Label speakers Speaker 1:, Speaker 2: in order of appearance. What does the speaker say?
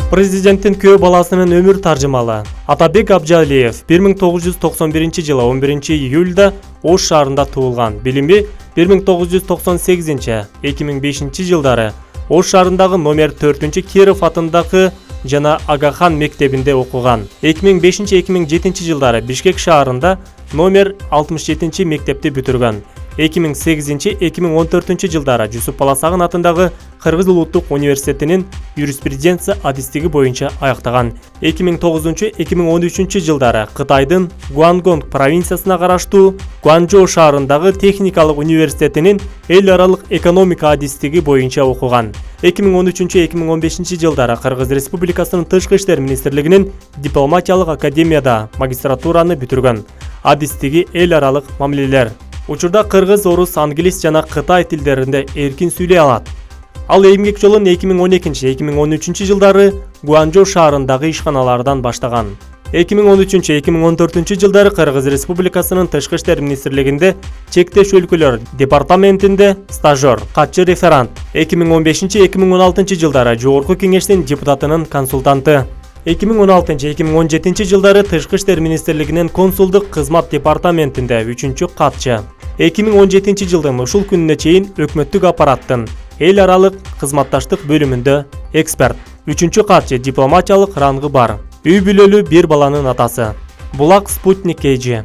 Speaker 1: Президенттин күйөө баласынын өмүр таржымалы Атабек Абжалиев 1991 жылы 11 июлда Ош шаарында туулган. Билими 1998-2005 жылдары Ош шаарындагы номер 4 Киров атындагы жана Агахан мектебинде окуган. 2005-2007 жылдары Бишкек шаарында номер 67 мектепти бүтүргөн. 2008-2014 жылдары Жусуп Баласагын атындагы Кыргыз улуттук университетинин юриспруденция адистиги боюнча аяктаган. 2009-2013 жылдары Кытайдын Гуангдонг провинциясына караштуу Гуанчжоу шаарындагы техникалык университетинин эл аралык экономика адистиги боюнча окуган. 2013-2015 жылдары Кыргыз Республикасынын Тышкы иштер министрлигинин дипломатиялык академияда магистратураны бүтүргөн. Адистиги эл аралык мамилелер. Учурда кыргыз, орус, англис жана кытай тилдеринде эркин сүйлөй алат. Ал эмгек жолун 2012-2013 жылдары Гуанчжоу шаарындагы ишканалардан баштаган. 2013-2014 жылдары Кыргыз Республикасынын Тышкы иштер министрлигинде чектеш өлкөлөр департаментинде стажер, катчы реферант. 2015-2016 жылдары Жогорку кеңештин депутатынын консультанты. 2016-2017 жылдары Тышкы иштер министрлигинин консулдук кызмат департаментинде 3-катчы. 2017 жылдын ушул күнүнө чейин өкмөттүк аппараттын эл аралык кызматташтык бөлүмүндө эксперт. 3-катчы дипломатиялык рангы бар. Үй бүлөлүү бир баланын атасы. Булак Спутник KG.